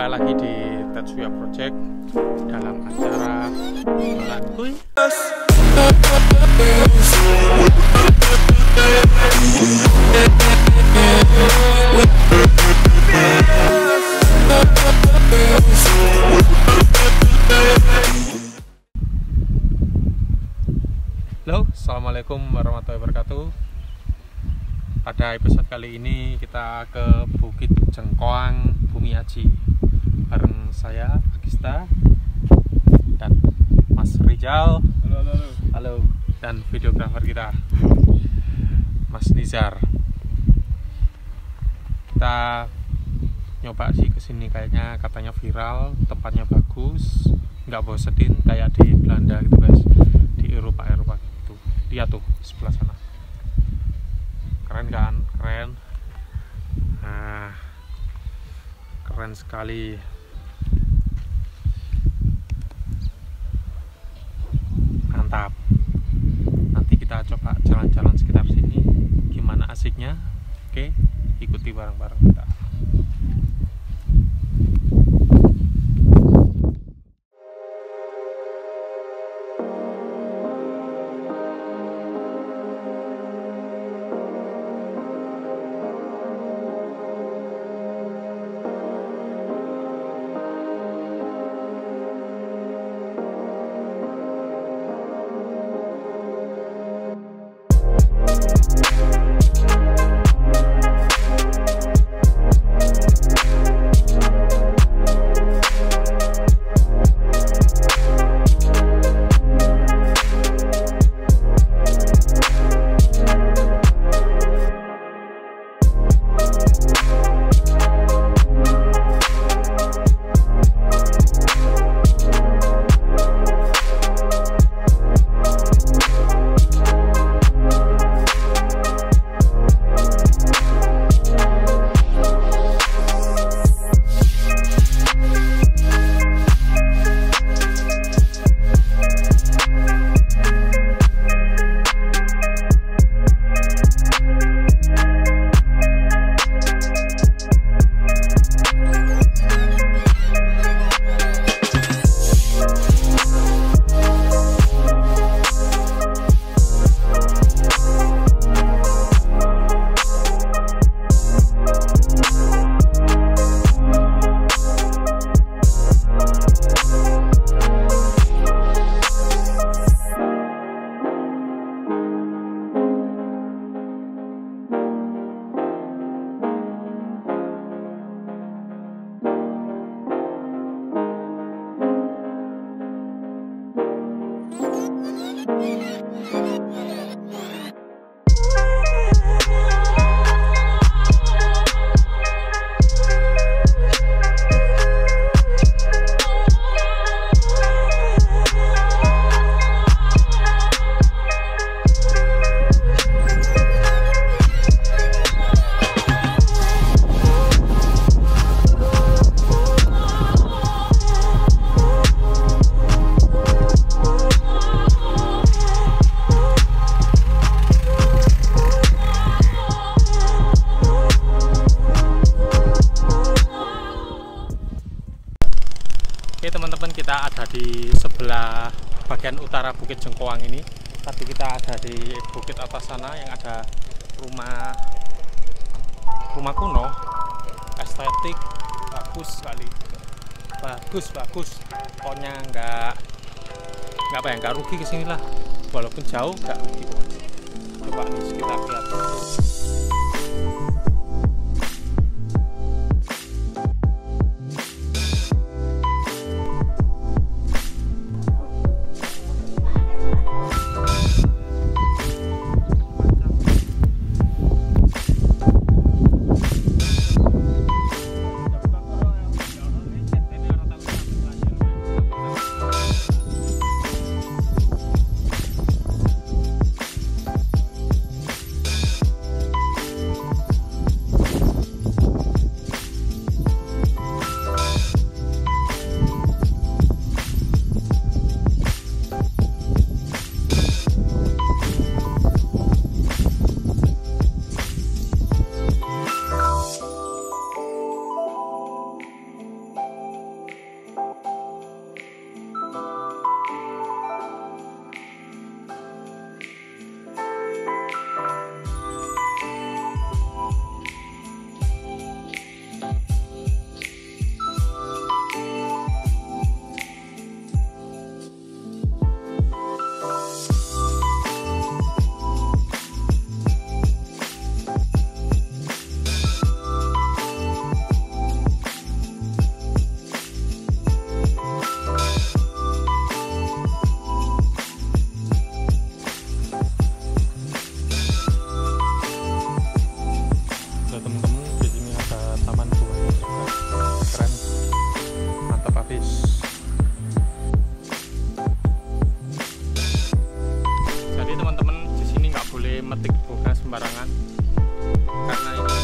Jumpa lagi di Tetsuya Project dalam acara Dolan Kuy. Halo, assalamualaikum warahmatullahi wabarakatuh. Pada episode kali ini kita ke Bukit Jengkoang Bumi Aji bareng saya Agista dan Mas Rizal. Halo. Dan videografer kita Mas Nizar. Kita nyoba sih kesini, kayaknya katanya viral, tempatnya bagus, nggak bosenin kayak di Belanda gitu guys, di Eropa gitu. Lihat tuh sebelah sana, keren kan? Keren. Nah, keren sekali. Mantap. Nanti kita coba jalan-jalan sekitar sini, gimana asiknya. Oke, ikuti bareng-bareng kita. Oke teman-teman, kita ada di sebelah bagian utara Bukit Jengkoang ini. Tadi kita ada di bukit atas sana yang ada rumah kuno, estetik, bagus sekali, bagus. Pokoknya nggak rugi kesini lah, walaupun jauh nggak rugi. Coba nih sekitar lihat. metik bunga sembarangan, karena ini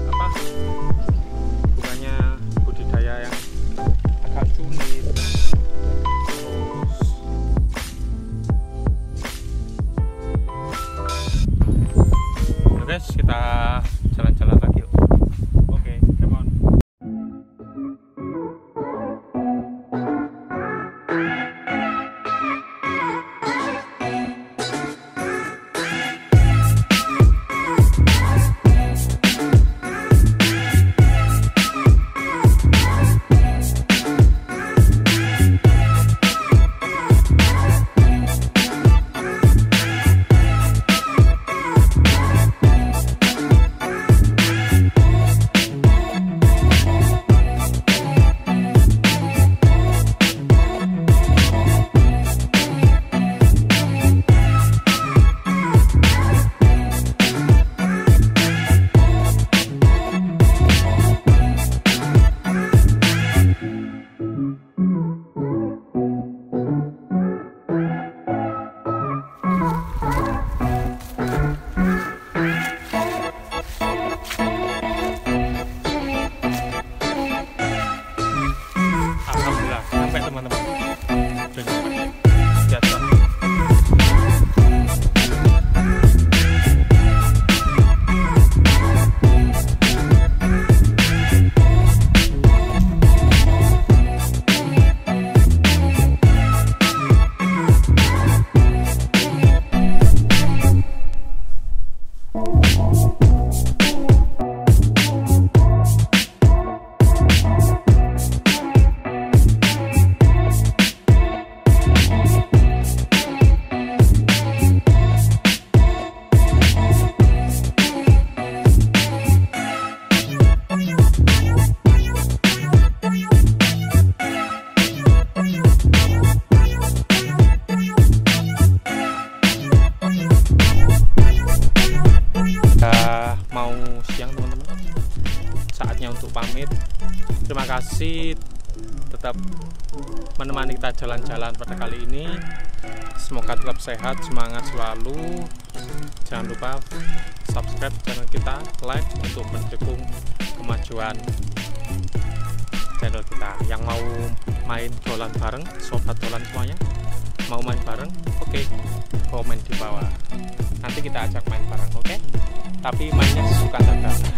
apa, bunganya budidaya yang agak sulit. Terus guys, kita jalan-jalan lagi yuk. Oke, come on. Untuk pamit, terima kasih tetap menemani kita jalan-jalan pada kali ini. Semoga tetap sehat, semangat selalu. Jangan lupa subscribe channel kita, like untuk mendukung kemajuan channel kita. Yang mau main dolan bareng, sobat dolan semuanya, mau main bareng, oke, komen di bawah. Nanti kita ajak main bareng, oke? Tapi mainnya suka dada.